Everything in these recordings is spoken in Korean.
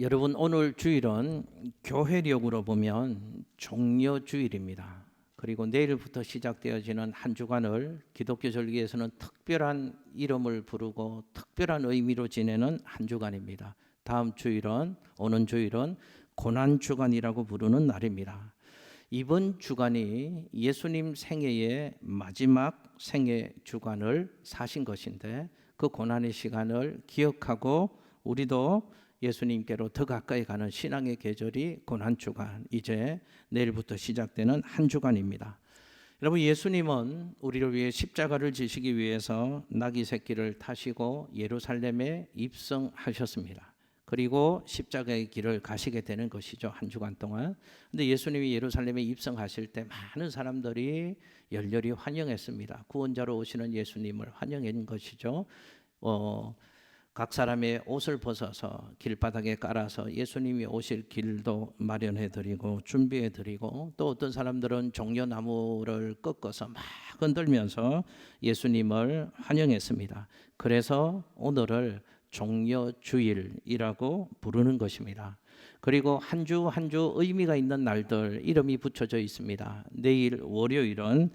여러분, 오늘 주일은 교회력으로 보면 종려주일입니다. 그리고 내일부터 시작되어지는 한 주간을 기독교 절기에서는 특별한 이름을 부르고 특별한 의미로 지내는 한 주간입니다. 다음 주일은, 오는 주일은 고난주간이라고 부르는 날입니다. 이번 주간이 예수님 생애의 마지막 생애 주간을 사신 것인데, 그 고난의 시간을 기억하고 우리도 예수님께로 더 가까이 가는 신앙의 계절이 고난주간, 이제 내일부터 시작되는 한 주간입니다. 여러분, 예수님은 우리를 위해 십자가를 지시기 위해서 나귀 새끼를 타시고 예루살렘에 입성하셨습니다. 그리고 십자가의 길을 가시게 되는 것이죠, 한 주간 동안. 근데 예수님이 예루살렘에 입성하실 때 많은 사람들이 열렬히 환영했습니다. 구원자로 오시는 예수님을 환영한 것이죠. 각 사람의 옷을 벗어서 길바닥에 깔아서 예수님이 오실 길도 마련해드리고 준비해드리고, 또 어떤 사람들은 종려나무를 꺾어서 막 흔들면서 예수님을 환영했습니다. 그래서 오늘을 종려주일이라고 부르는 것입니다. 그리고 한 주 한 주 의미가 있는 날들 이름이 붙여져 있습니다. 내일 월요일은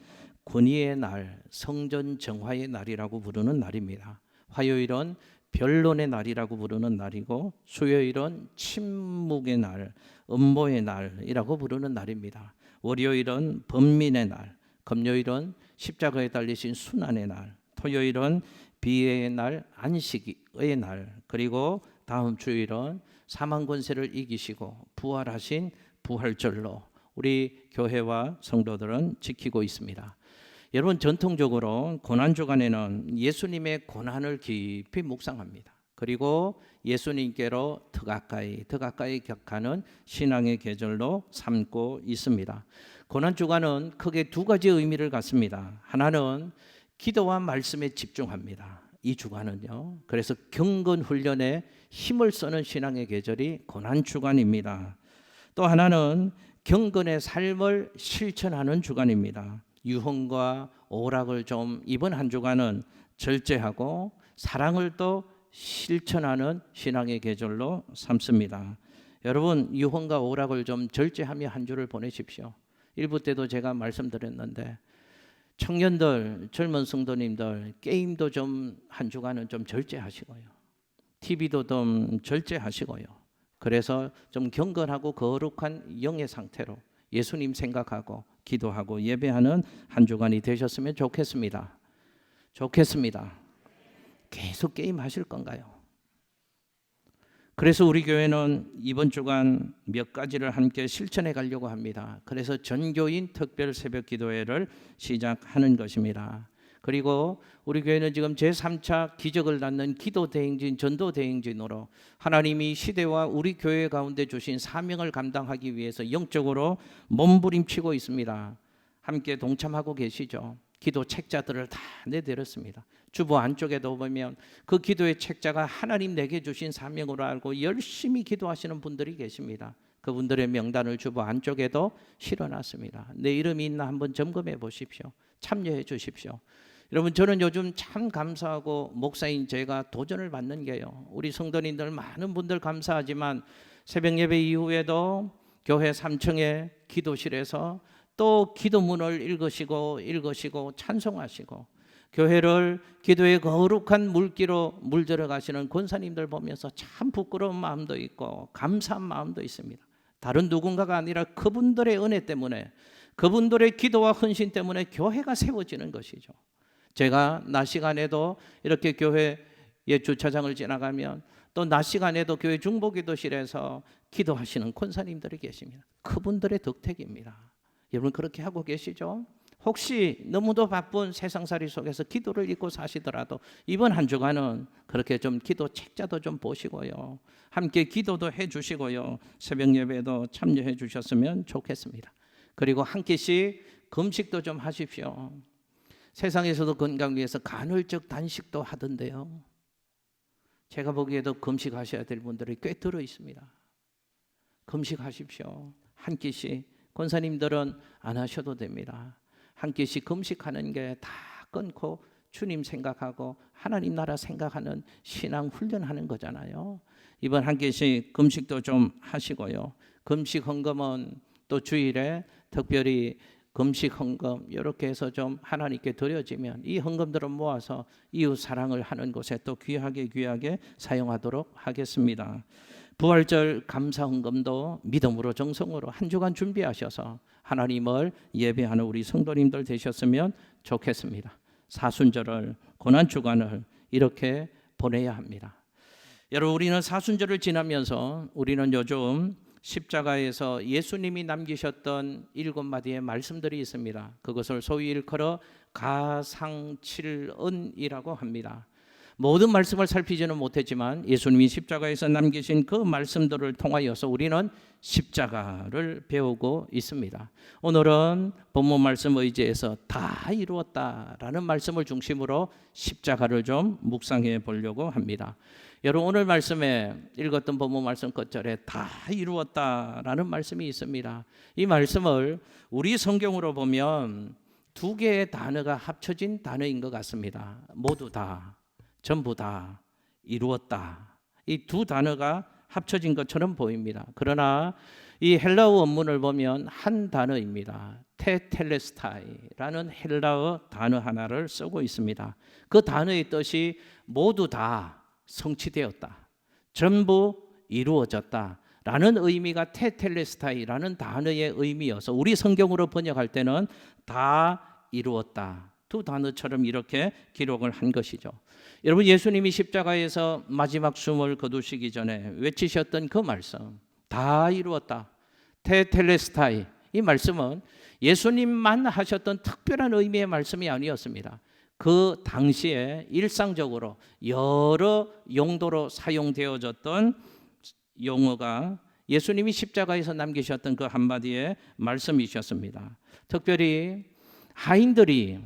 권위의 날, 성전 정화의 날이라고 부르는 날입니다. 화요일은 변론의 날이라고 부르는 날이고, 수요일은 침묵의 날, 음보의 날이라고 부르는 날입니다. 월요일은 번민의 날, 금요일은 십자가에 달리신 순환의 날, 토요일은 비의 날, 안식의 날, 그리고 다음 주일은 사망 권세를 이기시고 부활하신 부활절로 우리 교회와 성도들은 지키고 있습니다. 여러분, 전통적으로 고난주간에는 예수님의 고난을 깊이 묵상합니다. 그리고 예수님께로 더 가까이 격하는 신앙의 계절로 삼고 있습니다. 고난주간은 크게 두 가지 의미를 갖습니다. 하나는 기도와 말씀에 집중합니다. 이 주간은요. 그래서 경건 훈련에 힘을 쓰는 신앙의 계절이 고난주간입니다. 또 하나는 경건의 삶을 실천하는 주간입니다. 유흥과 오락을 좀 이번 한 주간은 절제하고 사랑을 또 실천하는 신앙의 계절로 삼습니다. 여러분, 유흥과 오락을 좀 절제하며 한 주를 보내십시오. 일부 때도 제가 말씀드렸는데, 청년들, 젊은 성도님들, 게임도 좀 한 주간은 좀 절제하시고요, TV도 좀 절제하시고요. 그래서 좀 경건하고 거룩한 영의 상태로 예수님 생각하고 기도하고 예배하는 한 주간이 되셨으면 좋겠습니다. 계속 게임 하실 건가요? 그래서 우리 교회는 이번 주간 몇 가지를 함께 실천해 가려고 합니다. 그래서 전교인 특별 새벽 기도회를 시작하는 것입니다. 그리고 우리 교회는 지금 제3차 기적을 낳는 기도 대행진, 전도 대행진으로 하나님이 시대와 우리 교회 가운데 주신 사명을 감당하기 위해서 영적으로 몸부림치고 있습니다. 함께 동참하고 계시죠? 기도 책자들을 다 내드렸습니다. 주보 안쪽에도 보면 그 기도의 책자가 하나님 내게 주신 사명으로 알고 열심히 기도하시는 분들이 계십니다. 그분들의 명단을 주보 안쪽에도 실어놨습니다. 내 이름이 있나 한번 점검해 보십시오. 참여해 주십시오. 여러분, 저는 요즘 참 감사하고 목사인 제가 도전을 받는 게요, 우리 성도님들 많은 분들 감사하지만 새벽 예배 이후에도 교회 3층의 기도실에서 또 기도문을 읽으시고 찬송하시고 교회를 기도의 거룩한 물기로 물들어 가시는 권사님들 보면서 참 부끄러운 마음도 있고 감사한 마음도 있습니다. 다른 누군가가 아니라 그분들의 은혜 때문에, 그분들의 기도와 헌신 때문에 교회가 세워지는 것이죠. 제가 낮 시간에도 이렇게 교회의 주차장을 지나가면 또 낮 시간에도 교회 중보기도실에서 기도하시는 권사님들이 계십니다. 그분들의 덕택입니다. 여러분, 그렇게 하고 계시죠? 혹시 너무도 바쁜 세상살이 속에서 기도를 잊고 사시더라도 이번 한 주간은 그렇게 좀 기도 책자도 좀 보시고요, 함께 기도도 해 주시고요, 새벽 예배도 참여해 주셨으면 좋겠습니다. 그리고 한 끼씩 금식도 좀 하십시오. 세상에서도 건강 위해서 간헐적 단식도 하던데요, 제가 보기에도 금식하셔야 될 분들이 꽤 들어 있습니다. 금식하십시오. 한 끼씩. 권사님들은 안 하셔도 됩니다. 한 끼씩 금식하는 게 다 끊고 주님 생각하고 하나님 나라 생각하는 신앙 훈련하는 거잖아요. 이번 한 개씩 금식도 좀 하시고요. 금식 헌금은 또 주일에 특별히 금식 헌금 이렇게 해서 좀 하나님께 드려지면 이 헌금들을 모아서 이웃 사랑을 하는 곳에 또 귀하게 사용하도록 하겠습니다. 부활절 감사 헌금도 믿음으로 정성으로 한 주간 준비하셔서 하나님을 예배하는 우리 성도님들 되셨으면 좋겠습니다. 사순절을 고난 주간을 이렇게 보내야 합니다. 여러분, 우리는 사순절을 지나면서 우리는 요즘 십자가에서 예수님이 남기셨던 7마디의 말씀들이 있습니다. 그것을 소위 일컬어 가상칠언이라고 합니다. 모든 말씀을 살피지는 못했지만 예수님이 십자가에서 남기신 그 말씀들을 통하여서 우리는 십자가를 배우고 있습니다. 오늘은 본문 말씀 의지해서 다 이루었다라는 말씀을 중심으로 십자가를 좀 묵상해 보려고 합니다. 여러분, 오늘 말씀에 읽었던 본문 말씀 끝절에 다 이루었다라는 말씀이 있습니다. 이 말씀을 우리 성경으로 보면 두 개의 단어가 합쳐진 단어인 것 같습니다. 모두 다, 전부 다 이루었다. 이 두 단어가 합쳐진 것처럼 보입니다. 그러나 이 헬라어 원문을 보면 한 단어입니다. 테텔레스타이라는 헬라어 단어 하나를 쓰고 있습니다. 그 단어의 뜻이 모두 다 성취되었다, 전부 이루어졌다 라는 의미가 테텔레스타이라는 단어의 의미여서 우리 성경으로 번역할 때는 다 이루었다, 두 단어처럼 이렇게 기록을 한 것이죠. 여러분, 예수님이 십자가에서 마지막 숨을 거두시기 전에 외치셨던 그 말씀, 다 이루었다, 테텔레스타이, 이 말씀은 예수님만 하셨던 특별한 의미의 말씀이 아니었습니다. 그 당시에 일상적으로 여러 용도로 사용되어졌던 용어가 예수님이 십자가에서 남기셨던 그 한마디의 말씀이셨습니다. 특별히 하인들이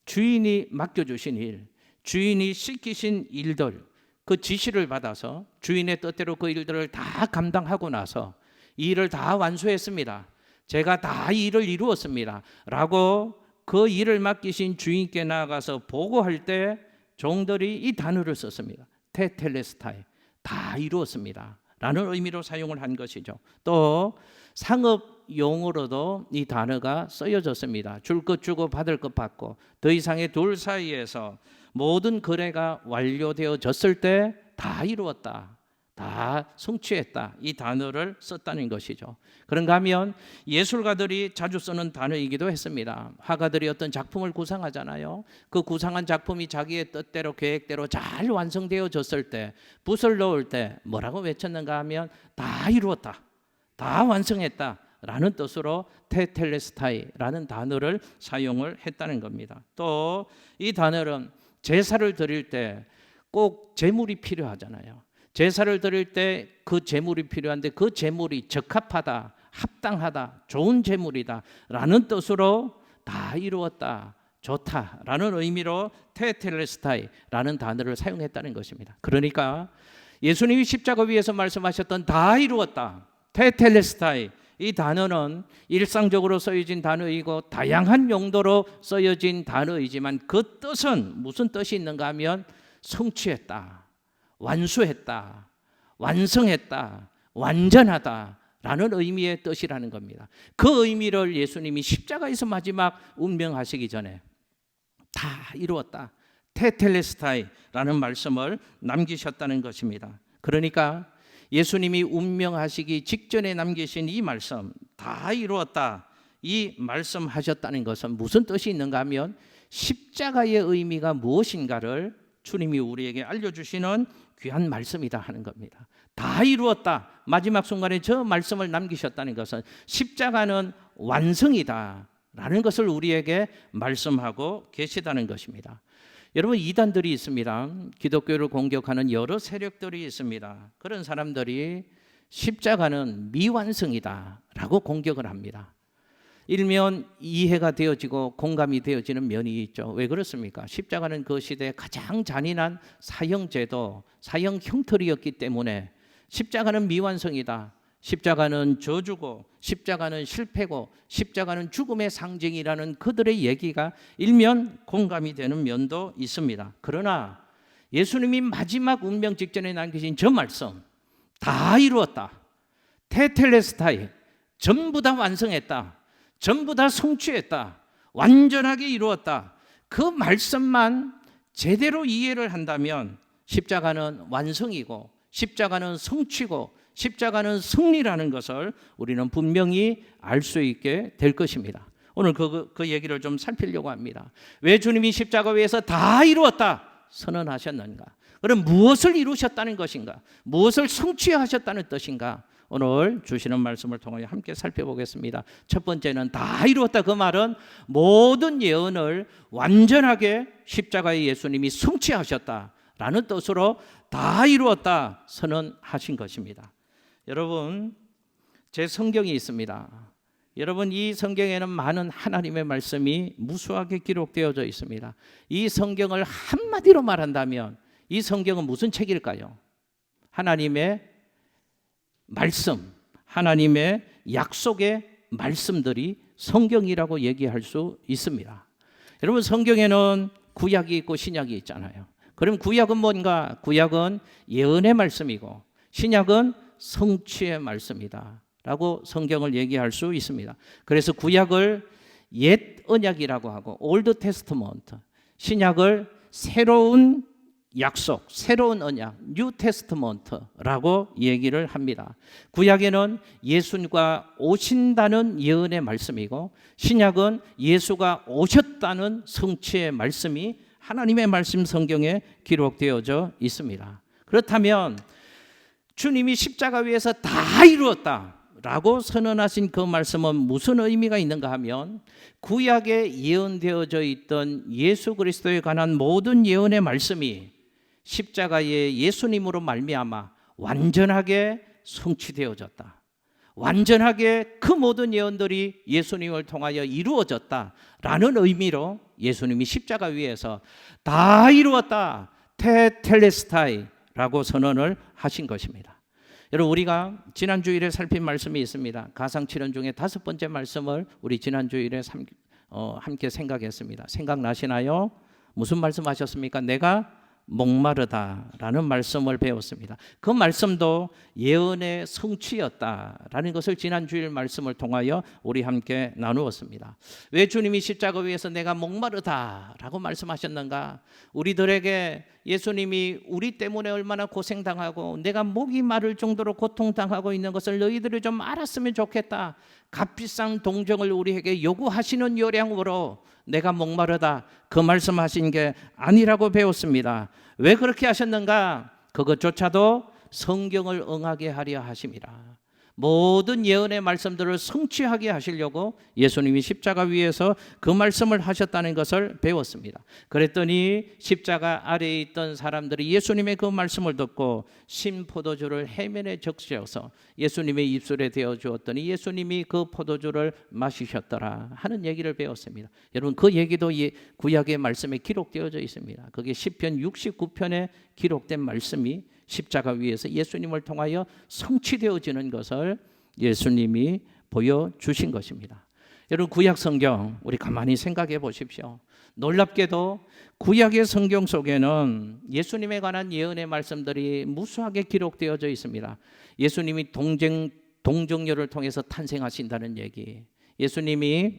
주인이 맡겨주신 일, 주인이 시키신 일들, 그 지시를 받아서 주인의 뜻대로 그 일들을 다 감당하고 나서 이 일을 다 완수했습니다. 제가 다 이 일을 이루었습니다 라고 그 일을 맡기신 주인께 나아가서 보고할 때 종들이 이 단어를 썼습니다. 테텔레스타이, 다 이루었습니다 라는 의미로 사용을 한 것이죠. 또 상업 용어로도 이 단어가 쓰여졌습니다. 줄 것 주고 받을 것 받고 더 이상의 둘 사이에서 모든 거래가 완료되어졌을 때 다 이루었다, 다 성취했다, 이 단어를 썼다는 것이죠. 그런가 하면 예술가들이 자주 쓰는 단어이기도 했습니다. 화가들이 어떤 작품을 구상하잖아요. 그 구상한 작품이 자기의 뜻대로 계획대로 잘 완성되어졌을 때, 붓을 넣을 때 뭐라고 외쳤는가 하면 다 이루었다, 다 완성했다 라는 뜻으로 테텔레스타이라는 단어를 사용을 했다는 겁니다. 또 이 단어는 제사를 드릴 때 꼭 제물이 필요하잖아요. 제사를 드릴 때 그 제물이 필요한데 그 제물이 적합하다, 합당하다, 좋은 제물이다 라는 뜻으로 다 이루었다, 좋다 라는 의미로 테텔레스타이라는 단어를 사용했다는 것입니다. 그러니까 예수님이 십자가 위에서 말씀하셨던 다 이루었다, 테텔레스타이, 이 단어는 일상적으로 쓰여진 단어이고 다양한 용도로 쓰여진 단어이지만 그 뜻은 무슨 뜻이 있는가 하면 성취했다, 완수했다, 완성했다, 완전하다 라는 의미의 뜻이라는 겁니다. 그 의미를 예수님이 십자가에서 마지막 운명하시기 전에 다 이루었다, 테텔레스타이라는 말씀을 남기셨다는 것입니다. 그러니까 예수님이 운명하시기 직전에 남기신 이 말씀, 다 이루었다, 이 말씀하셨다는 것은 무슨 뜻이 있는가 하면 십자가의 의미가 무엇인가를 주님이 우리에게 알려주시는 귀한 말씀이다 하는 겁니다. 다 이루었다, 마지막 순간에 저 말씀을 남기셨다는 것은 십자가는 완성이다 라는 것을 우리에게 말씀하고 계시다는 것입니다. 여러분, 이단들이 있습니다. 기독교를 공격하는 여러 세력들이 있습니다. 그런 사람들이 십자가는 미완성이다 라고 공격을 합니다. 일면 이해가 되어지고 공감이 되어지는 면이 있죠. 왜 그렇습니까? 십자가는 그 시대의 가장 잔인한 사형 제도, 사형 형틀이었기 때문에 십자가는 미완성이다, 십자가는 저주고 십자가는 실패고 십자가는 죽음의 상징이라는 그들의 얘기가 일면 공감이 되는 면도 있습니다. 그러나 예수님이 마지막 운명 직전에 남기신 저 말씀, 다 이루었다, 테텔레스타이, 전부 다 완성했다, 전부 다 성취했다, 완전하게 이루었다, 그 말씀만 제대로 이해를 한다면 십자가는 완성이고 십자가는 성취고 십자가는 승리라는 것을 우리는 분명히 알 수 있게 될 것입니다. 오늘 그 얘기를 좀 살피려고 합니다. 왜 주님이 십자가 위에서 다 이루었다 선언하셨는가? 그럼 무엇을 이루셨다는 것인가? 무엇을 성취하셨다는 뜻인가? 오늘 주시는 말씀을 통해 함께 살펴보겠습니다. 첫 번째는 다 이루었다. 그 말은 모든 예언을 완전하게 십자가의 예수님이 성취하셨다라는 뜻으로 다 이루었다 선언하신 것입니다. 여러분, 제 성경이 있습니다. 여러분, 이 성경에는 많은 하나님의 말씀이 무수하게 기록되어져 있습니다. 이 성경을 한마디로 말한다면 이 성경은 무슨 책일까요? 하나님의 말씀, 하나님의 약속의 말씀들이 성경이라고 얘기할 수 있습니다. 여러분, 성경에는 구약이 있고 신약이 있잖아요. 그럼 구약은 뭔가? 구약은 예언의 말씀이고 신약은 성취의 말씀이다 라고 성경을 얘기할 수 있습니다. 그래서 구약을 옛 언약이라고 하고 올드 테스트먼트, 신약을 새로운 약속, 새로운 언약, 뉴 테스트먼트라고 얘기를 합니다. 구약에는 예수가 오신다는 예언의 말씀이고 신약은 예수가 오셨다는 성취의 말씀이 하나님의 말씀 성경에 기록되어져 있습니다. 그렇다면 주님이 십자가 위에서 다 이루었다라고 선언하신 그 말씀은 무슨 의미가 있는가 하면 구약에 예언되어져 있던 예수 그리스도에 관한 모든 예언의 말씀이 십자가의 예수님으로 말미암아 완전하게 성취되어졌다. 완전하게 그 모든 예언들이 예수님을 통하여 이루어졌다라는 의미로 예수님이 십자가 위에서 다 이루었다, 테텔레스타이라고 선언을 하신 것입니다. 여러분, 우리가 지난 주일에 살핀 말씀이 있습니다. 가상칠언 중에 5번째 말씀을 우리 지난 주일에 함께 생각했습니다. 생각나시나요? 무슨 말씀하셨습니까? 내가 목마르다라는 말씀을 배웠습니다. 그 말씀도 예언의 성취였다라는 것을 지난 주일 말씀을 통하여 우리 함께 나누었습니다. 왜 주님이 십자가 위에서 내가 목마르다라고 말씀하셨는가? 우리들에게 예수님이 우리 때문에 얼마나 고생당하고 내가 목이 마를 정도로 고통당하고 있는 것을 너희들이 좀 알았으면 좋겠다. 값비싼 동정을 우리에게 요구하시는 요량으로 내가 목마르다 그 말씀하신 게 아니라고 배웠습니다. 왜 그렇게 하셨는가? 그것조차도 성경을 응하게 하려 하심이라. 모든 예언의 말씀들을 성취하게 하시려고 예수님이 십자가 위에서 그 말씀을 하셨다는 것을 배웠습니다. 그랬더니 십자가 아래에 있던 사람들이 예수님의 그 말씀을 듣고 신포도주를 해면에 적셔서 예수님의 입술에 대어 주었더니 예수님이 그 포도주를 마시셨더라 하는 얘기를 배웠습니다. 여러분, 그 얘기도 구약의 말씀에 기록되어져 있습니다. 그게 시편 69편에 기록된 말씀이 십자가 위에서 예수님을 통하여 성취되어지는 것을 예수님이 보여주신 것입니다. 여러분, 구약 성경 우리 가만히 생각해 보십시오. 놀랍게도 구약의 성경 속에는 예수님에 관한 예언의 말씀들이 무수하게 기록되어져 있습니다. 예수님이 동정녀를 통해서 탄생하신다는 얘기, 예수님이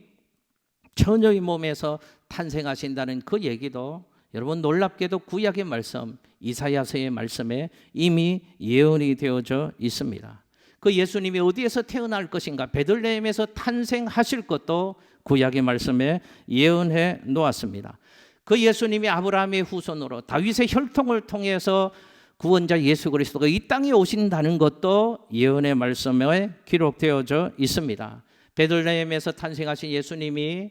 처녀의 몸에서 탄생하신다는 그 얘기도 여러분 놀랍게도 구약의 말씀, 이사야서의 말씀에 이미 예언이 되어져 있습니다. 그 예수님이 어디에서 태어날 것인가, 베들레헴에서 탄생하실 것도 구약의 말씀에 예언해 놓았습니다. 그 예수님이 아브라함의 후손으로 다윗의 혈통을 통해서 구원자 예수 그리스도가 이 땅에 오신다는 것도 예언의 말씀에 기록되어져 있습니다. 베들레헴에서 탄생하신 예수님이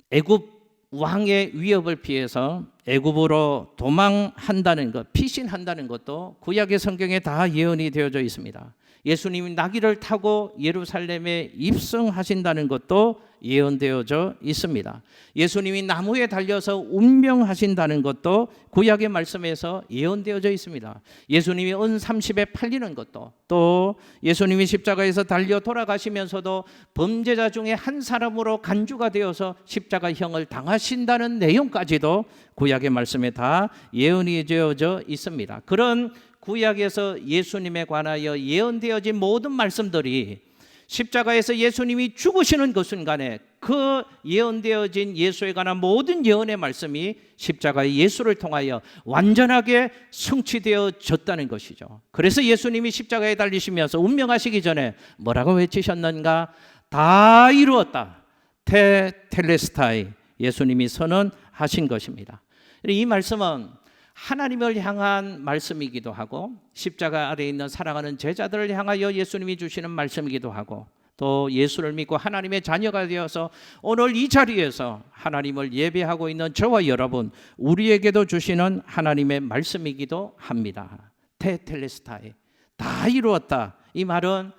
애굽 왕의 위협을 피해서 애굽으로 도망한다는 것, 피신한다는 것도 구약의 성경에 다 예언이 되어져 있습니다. 예수님이 나귀를 타고 예루살렘에 입성하신다는 것도 예언되어져 있습니다. 예수님이 나무에 달려서 운명하신다는 것도 구약의 말씀에서 예언되어져 있습니다. 예수님이 은 30에 팔리는 것도, 또 예수님이 십자가에서 달려 돌아가시면서도 범죄자 중에 한 사람으로 간주가 되어서 십자가형을 당하신다는 내용까지도 구약의 말씀에 다 예언이 되어져 있습니다. 그런 구약에서 예수님에 관하여 예언되어진 모든 말씀들이 십자가에서 예수님이 죽으시는 그 순간에 그 예언되어진 예수에 관한 모든 예언의 말씀이 십자가의 예수를 통하여 완전하게 성취되어졌다는 것이죠. 그래서 예수님이 십자가에 달리시면서 운명하시기 전에 뭐라고 외치셨는가? 다 이루었다. 테텔레스타이, 예수님이 선언하신 것입니다. 이 말씀은 하나님을 향한 말씀이기도 하고 십자가 아래에 있는 사랑하는 제자들을 향하여 예수님이 주시는 말씀이기도 하고 또 예수를 믿고 하나님의 자녀가 되어서 오늘 이 자리에서 하나님을 예배하고 있는 저와 여러분, 우리에게도 주시는 하나님의 말씀이기도 합니다. 테텔레스타이, 다 이루었다. 이 말은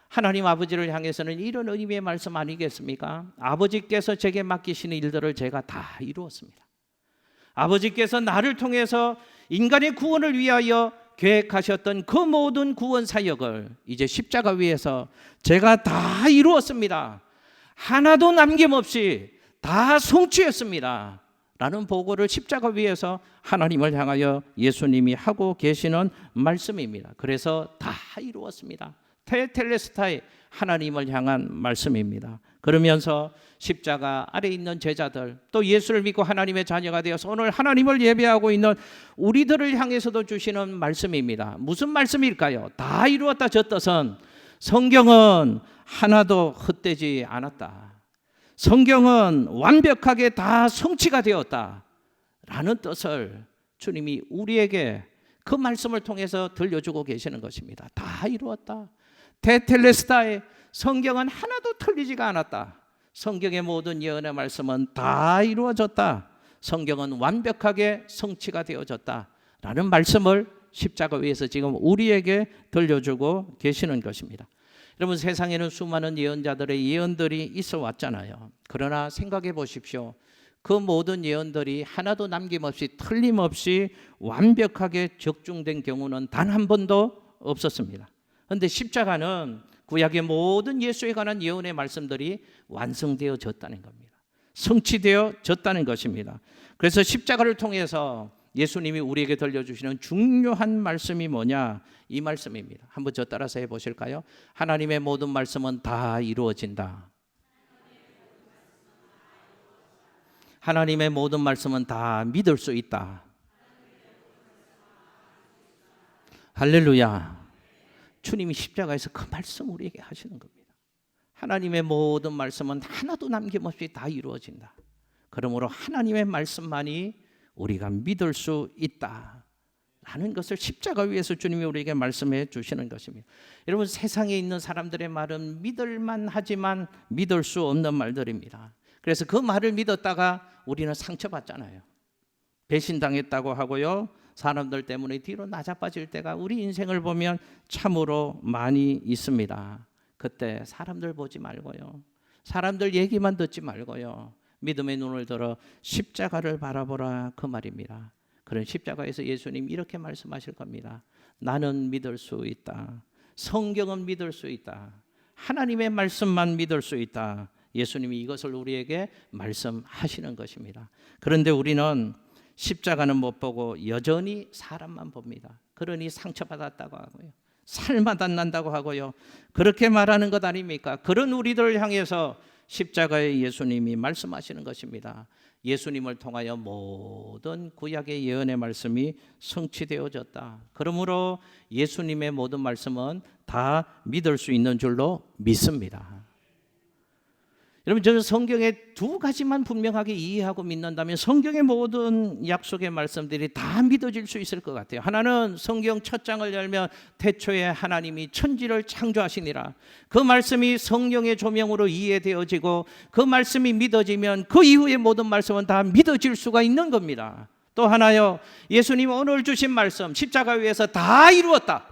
하나님 아버지를 향해서는 이런 의미의 말씀 아니겠습니까? 아버지께서 제게 맡기시는 일들을 제가 다 이루었습니다. 아버지께서 나를 통해서 인간의 구원을 위하여 계획하셨던 그 모든 구원 사역을 이제 십자가 위에서 제가 다 이루었습니다. 하나도 남김없이 다 성취했습니다. 라는 보고를 십자가 위에서 하나님을 향하여 예수님이 하고 계시는 말씀입니다. 그래서 다 이루었습니다. 테텔레스타이, 하나님을 향한 말씀입니다. 그러면서 십자가 아래 있는 제자들, 또 예수를 믿고 하나님의 자녀가 되어서 오늘 하나님을 예배하고 있는 우리들을 향해서도 주시는 말씀입니다. 무슨 말씀일까요? 다 이루었다. 저 뜻은 성경은 하나도 헛되지 않았다. 성경은 완벽하게 다 성취가 되었다. 라는 뜻을 주님이 우리에게 그 말씀을 통해서 들려주고 계시는 것입니다. 다 이루었다. 테텔레스타이, 성경은 하나도 틀리지가 않았다. 성경의 모든 예언의 말씀은 다 이루어졌다. 성경은 완벽하게 성취가 되어졌다. 라는 말씀을 십자가 위에서 지금 우리에게 들려주고 계시는 것입니다. 여러분, 세상에는 수많은 예언자들의 예언들이 있어 왔잖아요. 그러나 생각해 보십시오. 그 모든 예언들이 하나도 남김없이 틀림없이 완벽하게 적중된 경우는 단 한 번도 없었습니다. 그런데 십자가는 구약의 모든 예수에 관한 예언의 말씀들이 완성되어졌다는 겁니다. 성취되어졌다는 것입니다. 그래서 십자가를 통해서 예수님이 우리에게 들려주시는 중요한 말씀이 뭐냐? 이 말씀입니다. 한번 저 따라서 해보실까요? 하나님의 모든 말씀은 다 이루어진다. 하나님의 모든 말씀은 다 믿을 수 있다. 할렐루야. 주님이 십자가에서 그 말씀 우리에게 하시는 겁니다. 하나님의 모든 말씀은 하나도 남김없이 다 이루어진다. 그러므로 하나님의 말씀만이 우리가 믿을 수 있다. 라는 것을 십자가 위에서 주님이 우리에게 말씀해 주시는 것입니다. 여러분, 세상에 있는 사람들의 말은 믿을만 하지만 믿을 수 없는 말들입니다. 그래서 그 말을 믿었다가 우리는 상처받잖아요. 배신당했다고 하고요. 사람들 때문에 뒤로 낮아빠질 때가 우리 인생을 보면 참으로 많이 있습니다. 그때 사람들 보지 말고요. 사람들 얘기만 듣지 말고요. 믿음의 눈을 들어 십자가를 바라보라, 그 말입니다. 그런 십자가에서 예수님 이렇게 말씀하실 겁니다. 나는 믿을 수 있다. 성경은 믿을 수 있다. 하나님의 말씀만 믿을 수 있다. 예수님이 이것을 우리에게 말씀하시는 것입니다. 그런데 우리는 십자가는 못 보고 여전히 사람만 봅니다. 그러니 상처받았다고 하고요. 살맛 안 난다고 하고요. 그렇게 말하는 것 아닙니까? 그런 우리들을 향해서 십자가의 예수님이 말씀하시는 것입니다. 예수님을 통하여 모든 구약의 예언의 말씀이 성취되어졌다. 그러므로 예수님의 모든 말씀은 다 믿을 수 있는 줄로 믿습니다. 여러분, 저는 성경의 두 가지만 분명하게 이해하고 믿는다면 성경의 모든 약속의 말씀들이 다 믿어질 수 있을 것 같아요. 하나는 성경 첫 장을 열면 태초에 하나님이 천지를 창조하시니라. 그 말씀이 성령의 조명으로 이해되어지고 그 말씀이 믿어지면 그 이후의 모든 말씀은 다 믿어질 수가 있는 겁니다. 또 하나요, 예수님 오늘 주신 말씀 십자가 위에서 다 이루었다.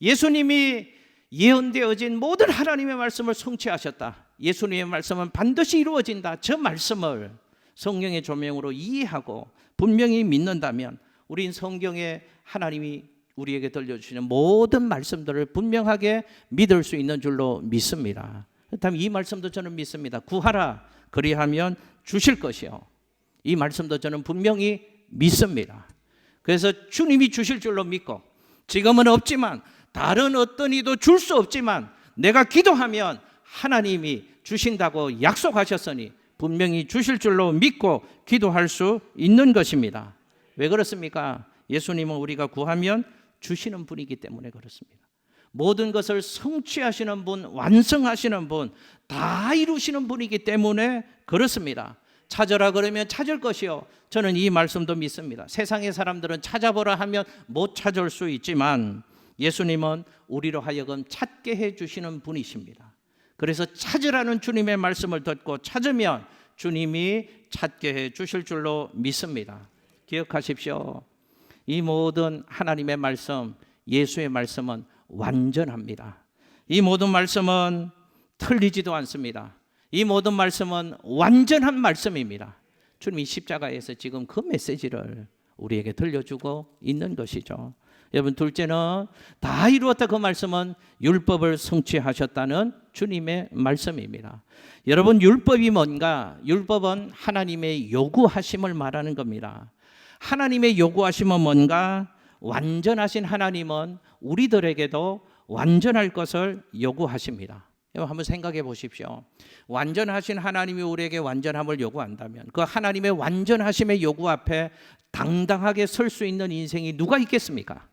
예수님이 예언되어진 모든 하나님의 말씀을 성취하셨다. 예수님의 말씀은 반드시 이루어진다. 저 말씀을 성령의 조명으로 이해하고 분명히 믿는다면 우린 성경에 하나님이 우리에게 들려주시는 모든 말씀들을 분명하게 믿을 수 있는 줄로 믿습니다. 그렇다면 이 말씀도 저는 믿습니다. 구하라 그리하면 주실 것이요. 이 말씀도 저는 분명히 믿습니다. 그래서 주님이 주실 줄로 믿고, 지금은 없지만 다른 어떤 이도 줄 수 없지만 내가 기도하면 하나님이 주신다고 약속하셨으니 분명히 주실 줄로 믿고 기도할 수 있는 것입니다. 왜 그렇습니까? 예수님은 우리가 구하면 주시는 분이기 때문에 그렇습니다. 모든 것을 성취하시는 분, 완성하시는 분, 다 이루시는 분이기 때문에 그렇습니다. 찾으라 그러면 찾을 것이요. 저는 이 말씀도 믿습니다. 세상의 사람들은 찾아보라 하면 못 찾을 수 있지만 예수님은 우리로 하여금 찾게 해주시는 분이십니다. 그래서 찾으라는 주님의 말씀을 듣고 찾으면 주님이 찾게 해주실 줄로 믿습니다. 기억하십시오. 이 모든 하나님의 말씀, 예수의 말씀은 완전합니다. 이 모든 말씀은 틀리지도 않습니다. 이 모든 말씀은 완전한 말씀입니다. 주님이 십자가에서 지금 그 메시지를 우리에게 들려주고 있는 것이죠. 여러분, 둘째는 다 이루었다. 그 말씀은 율법을 성취하셨다는 주님의 말씀입니다. 여러분, 율법이 뭔가? 율법은 하나님의 요구하심을 말하는 겁니다. 하나님의 요구하심은 뭔가? 완전하신 하나님은 우리들에게도 완전할 것을 요구하십니다. 여러분, 한번 생각해 보십시오. 완전하신 하나님이 우리에게 완전함을 요구한다면 그 하나님의 완전하심의 요구 앞에 당당하게 설 수 있는 인생이 누가 있겠습니까?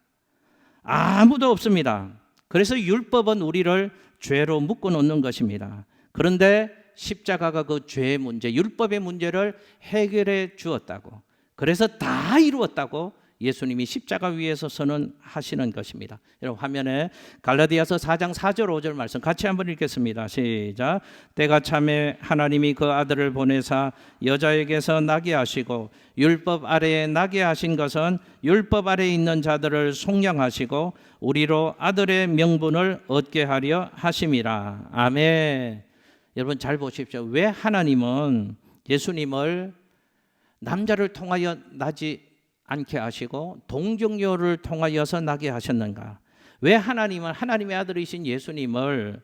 아무도 없습니다. 그래서 율법은 우리를 죄로 묶어놓는 것입니다. 그런데 십자가가 그 죄의 문제, 율법의 문제를 해결해 주었다고, 그래서 다 이루었다고 예수님이 십자가 위에서 선언하시는 것입니다. 여러분, 화면에 갈라디아서 4장 4절 5절 말씀 같이 한번 읽겠습니다. 시작. 때가 차매 하나님이 그 아들을 보내사 여자에게서 나게 하시고 율법 아래에 나게 하신 것은 율법 아래에 있는 자들을 속량하시고 우리로 아들의 명분을 얻게 하려 하심이라. 아멘. 여러분, 잘 보십시오. 왜 하나님은 예수님을 남자를 통하여 나지 않게 하시고 동정녀를 통하여서 나게 하셨는가? 왜 하나님은 하나님의 아들이신 예수님을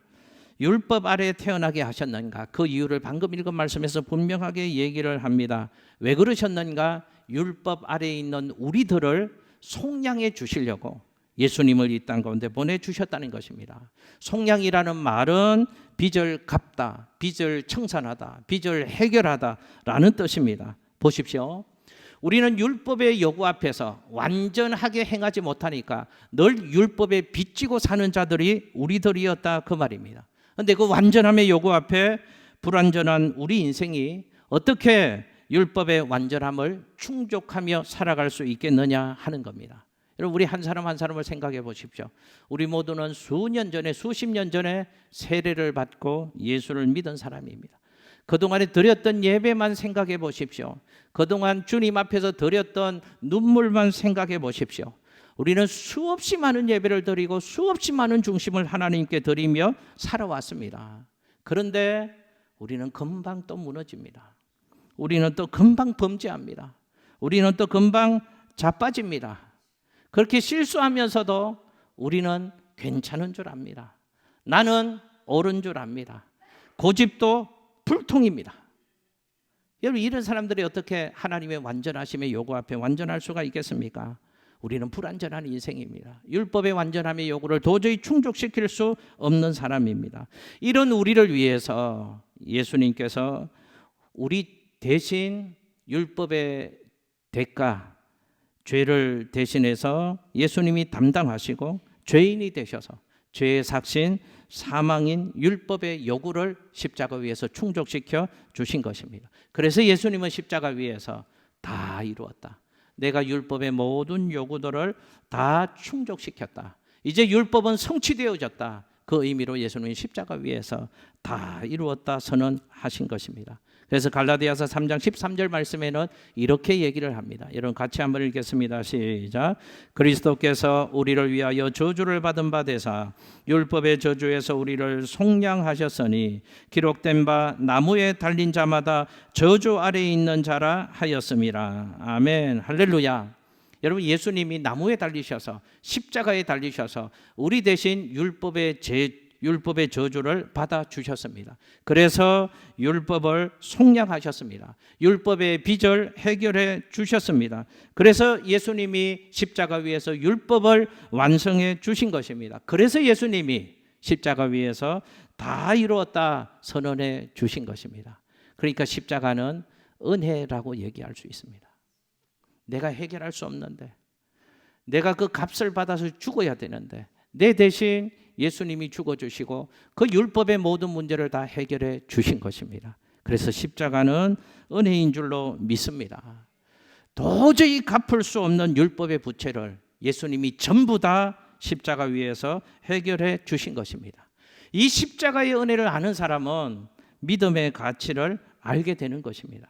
율법 아래에 태어나게 하셨는가? 그 이유를 방금 읽은 말씀에서 분명하게 얘기를 합니다. 왜 그러셨는가? 율법 아래에 있는 우리들을 속량해 주시려고 예수님을 이 땅 가운데 보내주셨다는 것입니다. 속량이라는 말은 빚을 갚다, 빚을 청산하다, 빚을 해결하다 라는 뜻입니다. 보십시오. 우리는 율법의 요구 앞에서 완전하게 행하지 못하니까 늘 율법에 빚지고 사는 자들이 우리들이었다, 그 말입니다. 그런데 그 완전함의 요구 앞에 불완전한 우리 인생이 어떻게 율법의 완전함을 충족하며 살아갈 수 있겠느냐 하는 겁니다. 여러분, 우리 한 사람 한 사람을 생각해 보십시오. 우리 모두는 수년 전에, 수십 년 전에 세례를 받고 예수를 믿은 사람입니다. 그동안에 드렸던 예배만 생각해 보십시오. 그동안 주님 앞에서 드렸던 눈물만 생각해 보십시오. 우리는 수없이 많은 예배를 드리고 수없이 많은 중심을 하나님께 드리며 살아왔습니다. 그런데 우리는 금방 또 무너집니다. 우리는 또 금방 범죄합니다. 우리는 또 금방 자빠집니다. 그렇게 실수하면서도 우리는 괜찮은 줄 압니다. 나는 옳은 줄 압니다. 고집도 불통입니다. 여러분, 이런 사람들이 어떻게 하나님의 완전하심의 요구 앞에 완전할 수가 있겠습니까? 우리는 불완전한 인생입니다. 율법의 완전함의 요구를 도저히 충족시킬 수 없는 사람입니다. 이런 우리를 위해서 예수님께서 우리 대신 율법의 대가, 죄를 대신해서 예수님이 담당하시고 죄인이 되셔서 죄의 삭신, 사망인 율법의 요구를 십자가 위에서 충족시켜 주신 것입니다. 그래서 예수님은 십자가 위에서 다 이루었다. 내가 율법의 모든 요구들을 다 충족시켰다. 이제 율법은 성취되어졌다. 그 의미로 예수님이 십자가 위에서 다 이루었다 선언하신 것입니다. 그래서 갈라디아서 3장 13절 말씀에는 이렇게 얘기를 합니다. 여러분 같이 한번 읽겠습니다. 시작. 그리스도께서 우리를 위하여 저주를 받은 바 되사 율법의 저주에서 우리를 속량하셨으니 기록된 바 나무에 달린 자마다 저주 아래에 있는 자라 하였음이라. 아멘. 할렐루야. 여러분 예수님이 나무에 달리셔서 십자가에 달리셔서 우리 대신 율법의 저주를 받아주셨습니다. 그래서 율법을 속량하셨습니다. 율법의 빚을 해결해 주셨습니다. 그래서 예수님이 십자가 위에서 율법을 완성해 주신 것입니다. 그래서 예수님이 십자가 위에서 다 이루었다 선언해 주신 것입니다. 그러니까 십자가는 은혜라고 얘기할 수 있습니다. 내가 해결할 수 없는데, 내가 그 값을 받아서 죽어야 되는데 내 대신 예수님이 죽어주시고 그 율법의 모든 문제를 다 해결해 주신 것입니다. 그래서 십자가는 은혜인 줄로 믿습니다. 도저히 갚을 수 없는 율법의 부채를 예수님이 전부 다 십자가 위에서 해결해 주신 것입니다. 이 십자가의 은혜를 아는 사람은 믿음의 가치를 알게 되는 것입니다.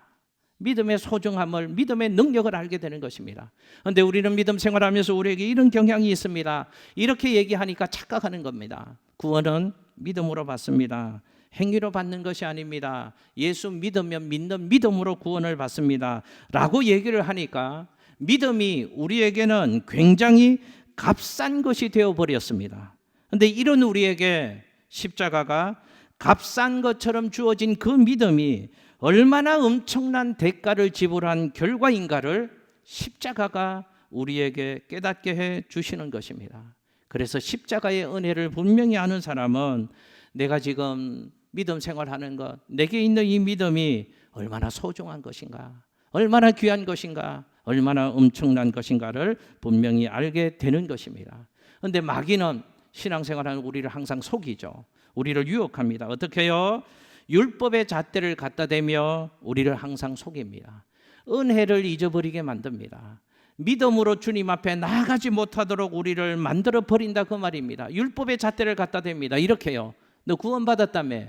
믿음의 소중함을, 믿음의 능력을 알게 되는 것입니다. 그런데 우리는 믿음 생활하면서 우리에게 이런 경향이 있습니다. 이렇게 얘기하니까 착각하는 겁니다. 구원은 믿음으로 받습니다. 행위로 받는 것이 아닙니다. 예수 믿으면 믿는 믿음으로 구원을 받습니다 라고 얘기를 하니까 믿음이 우리에게는 굉장히 값싼 것이 되어버렸습니다. 그런데 이런 우리에게 십자가가 값싼 것처럼 주어진 그 믿음이 얼마나 엄청난 대가를 지불한 결과인가를 십자가가 우리에게 깨닫게 해 주시는 것입니다. 그래서 십자가의 은혜를 분명히 아는 사람은 내가 지금 믿음 생활하는 것, 내게 있는 이 믿음이 얼마나 소중한 것인가, 얼마나 귀한 것인가, 얼마나 엄청난 것인가를 분명히 알게 되는 것입니다. 그런데 마귀는 신앙생활하는 우리를 항상 속이죠. 우리를 유혹합니다. 어떻게 해요? 율법의 잣대를 갖다 대며 우리를 항상 속입니다. 은혜를 잊어버리게 만듭니다. 믿음으로 주님 앞에 나아가지 못하도록 우리를 만들어 버린다 그 말입니다. 율법의 잣대를 갖다 댑니다. 이렇게요. 너 구원받았다며,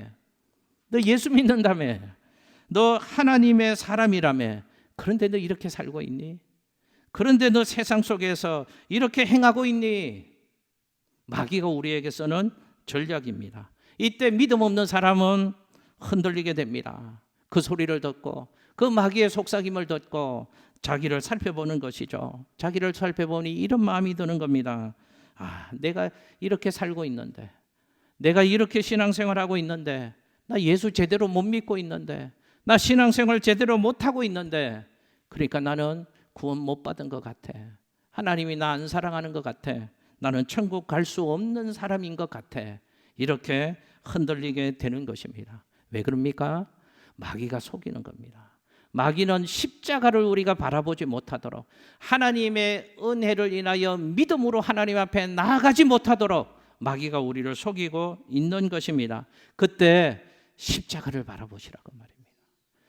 너 예수 믿는다며, 너 하나님의 사람이라며, 그런데 너 이렇게 살고 있니? 그런데 너 세상 속에서 이렇게 행하고 있니? 마귀가 우리에게 쓰는 전략입니다. 이때 믿음 없는 사람은 흔들리게 됩니다. 그 소리를 듣고 그 마귀의 속삭임을 듣고 자기를 살펴보는 것이죠. 자기를 살펴보니 이런 마음이 드는 겁니다. 내가 이렇게 살고 있는데, 내가 이렇게 신앙생활하고 있는데, 나 예수 제대로 못 믿고 있는데, 나 신앙생활 제대로 못하고 있는데, 그러니까 나는 구원 못 받은 것 같아. 하나님이 나 안 사랑하는 것 같아. 나는 천국 갈 수 없는 사람인 것 같아. 이렇게 흔들리게 되는 것입니다. 왜 그럽니까? 마귀가 속이는 겁니다. 마귀는 십자가를 우리가 바라보지 못하도록, 하나님의 은혜를 인하여 믿음으로 하나님 앞에 나아가지 못하도록 마귀가 우리를 속이고 있는 것입니다. 그때 십자가를 바라보시라고 말입니다.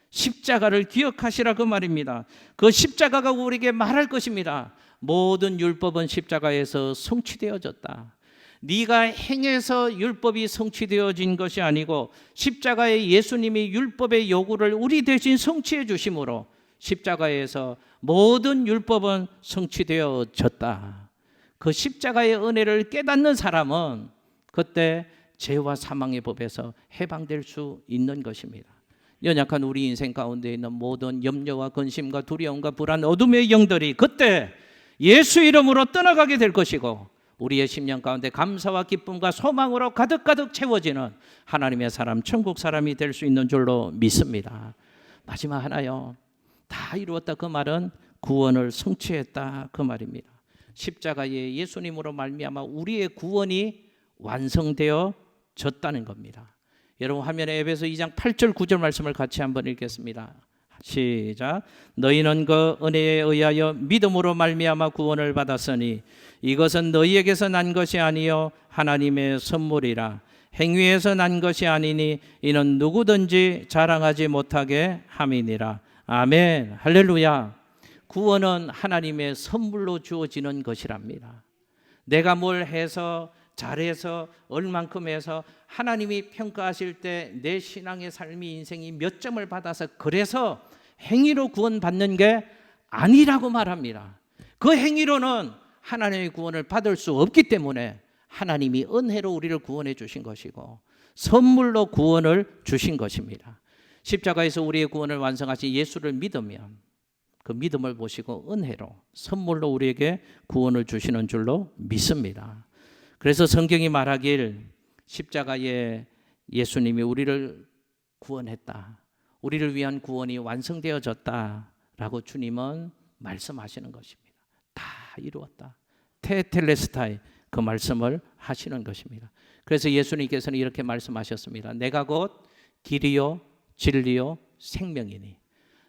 십자가를 기억하시라고 말입니다. 그 십자가가 우리에게 말할 것입니다. 모든 율법은 십자가에서 성취되어졌다. 네가 행해서 율법이 성취되어진 것이 아니고 십자가에 예수님이 율법의 요구를 우리 대신 성취해 주심으로 십자가에서 모든 율법은 성취되어졌다. 그 십자가의 은혜를 깨닫는 사람은 그때 죄와 사망의 법에서 해방될 수 있는 것입니다. 연약한 우리 인생 가운데 있는 모든 염려와 근심과 두려움과 불안, 어둠의 영들이 그때 예수 이름으로 떠나가게 될 것이고 우리의 심령 가운데 감사와 기쁨과 소망으로 가득가득 채워지는 하나님의 사람, 천국 사람이 될 수 있는 줄로 믿습니다. 마지막 하나요. 다 이루었다 그 말은 구원을 성취했다 그 말입니다. 십자가에 예수님으로 말미암아 우리의 구원이 완성되어졌다는 겁니다. 여러분 화면에 에베소 2장 8절 9절 말씀을 같이 한번 읽겠습니다. 시작. 너희는 그 은혜에 의하여 믿음으로 말미암아 구원을 받았으니 이것은 너희에게서 난 것이 아니요 하나님의 선물이라. 행위에서 난 것이 아니니 이는 누구든지 자랑하지 못하게 함이니라. 아멘. 할렐루야. 구원은 하나님의 선물로 주어지는 것이랍니다. 내가 뭘 해서 잘해서 얼만큼 해서 하나님이 평가하실 때 내 신앙의 삶이 인생이 몇 점을 받아서 그래서 행위로 구원받는 게 아니라고 말합니다. 그 행위로는 하나님의 구원을 받을 수 없기 때문에 하나님이 은혜로 우리를 구원해 주신 것이고 선물로 구원을 주신 것입니다. 십자가에서 우리의 구원을 완성하신 예수를 믿으면 그 믿음을 보시고 은혜로 선물로 우리에게 구원을 주시는 줄로 믿습니다. 그래서 성경이 말하길 십자가에 예수님이 우리를 구원했다, 우리를 위한 구원이 완성되어졌다라고 주님은 말씀하시는 것입니다. 다 이루었다, 테텔레스타이, 그 말씀을 하시는 것입니다. 그래서 예수님께서는 이렇게 말씀하셨습니다. 내가 곧 길이요 진리요 생명이니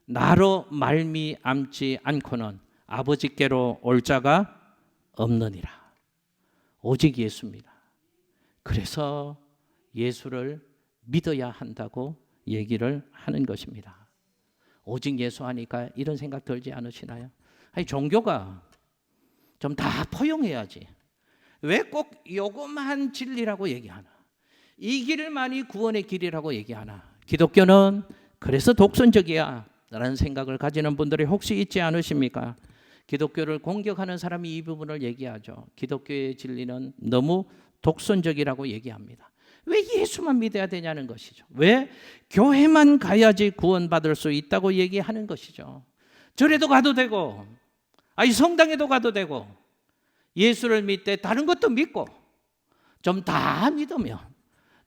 나로 말미암지 않고는 아버지께로 올 자가 없느니라. 오직 예수입니다. 그래서 예수를 믿어야 한다고 얘기를 하는 것입니다. 오직 예수 하니까 이런 생각 들지 않으시나요? 아니, 종교가 좀 다 포용해야지. 왜 꼭 요것만 진리라고 얘기하나? 이 길만이 구원의 길이라고 얘기하나? 기독교는 그래서 독선적이야 라는 생각을 가지는 분들이 혹시 있지 않으십니까? 기독교를 공격하는 사람이 이 부분을 얘기하죠. 기독교의 진리는 너무 독선적이라고 얘기합니다. 왜 예수만 믿어야 되냐는 것이죠. 왜 교회만 가야지 구원받을 수 있다고 얘기하는 것이죠. 절에도 가도 되고, 아니 성당에도 가도 되고, 예수를 믿되 다른 것도 믿고, 좀 다 믿으면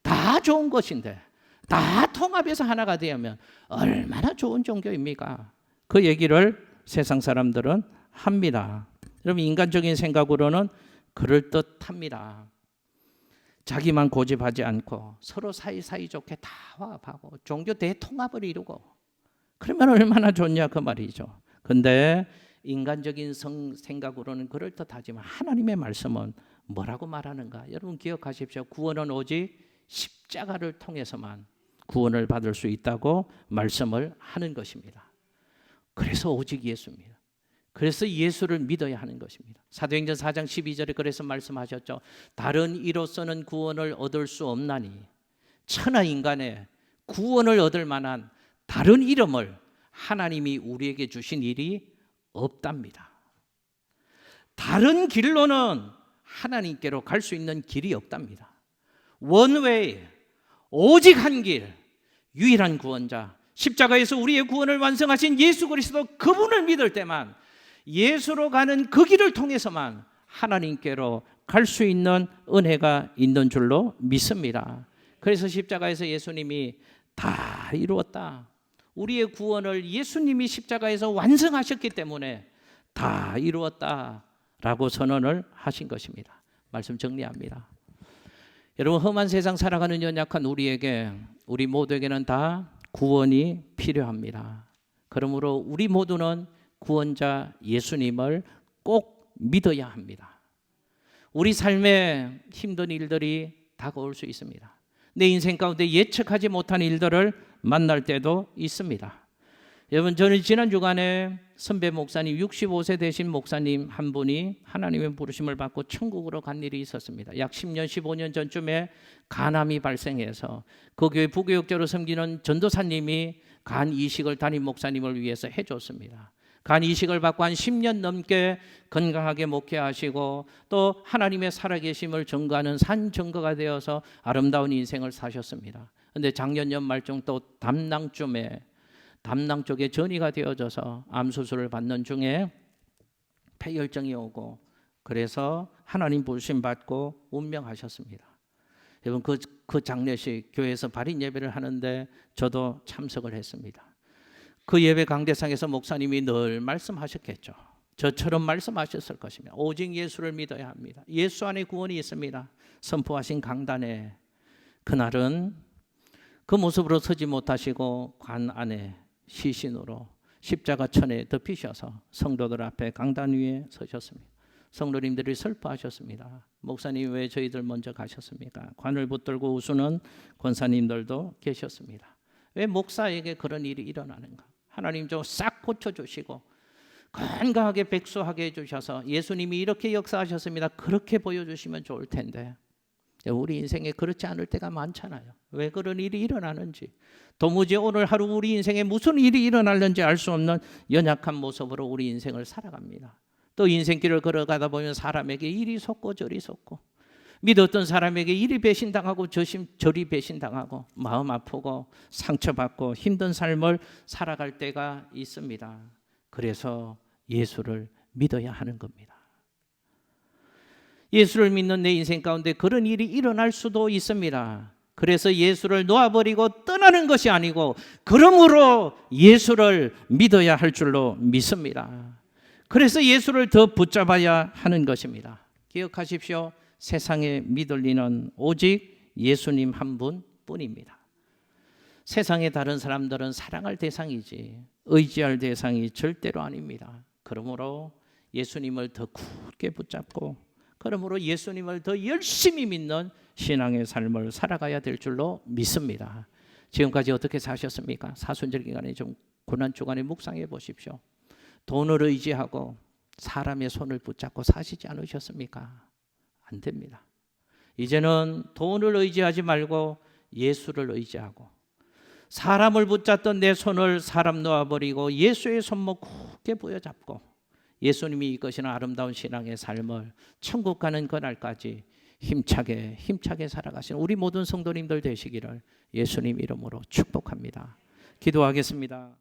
다 좋은 것인데 다 통합해서 하나가 되면 얼마나 좋은 종교입니까? 그 얘기를 세상 사람들은 합니다. 여러분, 인간적인 생각으로는 그럴듯합니다. 자기만 고집하지 않고 서로 사이사이 좋게 다 화합하고 종교 대통합을 이루고 그러면 얼마나 좋냐 그 말이죠. 근데 인간적인 생각으로는 그럴듯하지만 하나님의 말씀은 뭐라고 말하는가? 여러분 기억하십시오. 구원은 오직 십자가를 통해서만 구원을 받을 수 있다고 말씀을 하는 것입니다. 그래서 오직 예수입니다. 그래서 예수를 믿어야 하는 것입니다. 사도행전 4장 12절에 그래서 말씀하셨죠. 다른 이로서는 구원을 얻을 수 없나니 천하 인간의 구원을 얻을 만한 다른 이름을 하나님이 우리에게 주신 일이 없답니다. 다른 길로는 하나님께로 갈 수 있는 길이 없답니다. 원웨이, 오직 한 길, 유일한 구원자, 십자가에서 우리의 구원을 완성하신 예수 그리스도 그분을 믿을 때만 예수로 가는 그 길을 통해서만 하나님께로 갈 수 있는 은혜가 있는 줄로 믿습니다. 그래서 십자가에서 예수님이 다 이루었다, 우리의 구원을 예수님이 십자가에서 완성하셨기 때문에 다 이루었다라고 선언을 하신 것입니다. 말씀 정리합니다. 여러분, 험한 세상 살아가는 연약한 우리에게, 우리 모두에게는 다 구원이 필요합니다. 그러므로 우리 모두는 구원자 예수님을 꼭 믿어야 합니다. 우리 삶에 힘든 일들이 다가올 수 있습니다. 내 인생 가운데 예측하지 못한 일들을 만날 때도 있습니다. 여러분, 저는 지난 주간에 선배 목사님, 65세 되신 목사님 한 분이 하나님의 부르심을 받고 천국으로 간 일이 있었습니다. 약 10년, 15년 전쯤에 간암이 발생해서 그 교회 부교육자로 섬기는 전도사님이 간 이식을 담임 목사님을 위해서 해줬습니다. 간 이식을 받고 한 10년 넘게 건강하게 목회하시고 또 하나님의 살아계심을 증거하는 산 증거가 되어서 아름다운 인생을 사셨습니다. 그런데 작년 연말쯤 또 담낭 쪽에 전이가 되어져서 암수술을 받는 중에 폐혈증이 오고 그래서 하나님 부르심 받고 운명하셨습니다. 여러분, 그 장례식 교회에서 발인 예배를 하는데 저도 참석을 했습니다. 그 예배 강대상에서 목사님이 늘 말씀하셨겠죠. 저처럼 말씀하셨을 것입니다. 오직 예수를 믿어야 합니다. 예수 안에 구원이 있습니다. 선포하신 강단에 그날은 그 모습으로 서지 못하시고 관 안에 시신으로 십자가 천에 덮이셔서 성도들 앞에 강단 위에 서셨습니다. 성도님들이 슬퍼하셨습니다. 목사님 왜 저희들 먼저 가셨습니까? 관을 붙들고 우수는 권사님들도 계셨습니다. 왜 목사에게 그런 일이 일어나는가? 하나님 좀 싹 고쳐주시고 건강하게 백수하게 해주셔서 예수님이 이렇게 역사하셨습니다, 그렇게 보여주시면 좋을 텐데 우리 인생에 그렇지 않을 때가 많잖아요. 왜 그런 일이 일어나는지, 도무지 오늘 하루 우리 인생에 무슨 일이 일어날는지 알 수 없는 연약한 모습으로 우리 인생을 살아갑니다. 또 인생길을 걸어가다 보면 사람에게 이리 속고 저리 속고, 믿었던 사람에게 이리 배신당하고 저리 배신당하고, 마음 아프고 상처받고 힘든 삶을 살아갈 때가 있습니다. 그래서 예수를 믿어야 하는 겁니다. 예수를 믿는 내 인생 가운데 그런 일이 일어날 수도 있습니다. 그래서 예수를 놓아버리고 떠나는 것이 아니고, 그러므로 예수를 믿어야 할 줄로 믿습니다. 그래서 예수를 더 붙잡아야 하는 것입니다. 기억하십시오. 세상에 믿을 리는 오직 예수님 한 분뿐입니다. 세상의 다른 사람들은 사랑할 대상이지 의지할 대상이 절대로 아닙니다. 그러므로 예수님을 더 굳게 붙잡고, 그러므로 예수님을 더 열심히 믿는 신앙의 삶을 살아가야 될 줄로 믿습니다. 지금까지 어떻게 사셨습니까? 사순절 기간에 좀 고난 주간에 묵상해 보십시오. 돈을 의지하고 사람의 손을 붙잡고 사시지 않으셨습니까? 안 됩니다. 이제는 돈을 의지하지 말고 예수를 의지하고, 사람을 붙잡던 내 손을 사람 놓아버리고 예수의 손목 굳게 부여잡고, 예수님이 이끄시는 아름다운 신앙의 삶을 천국 가는 그날까지 힘차게 살아가시는 우리 모든 성도님들 되시기를 예수님 이름으로 축복합니다. 기도하겠습니다.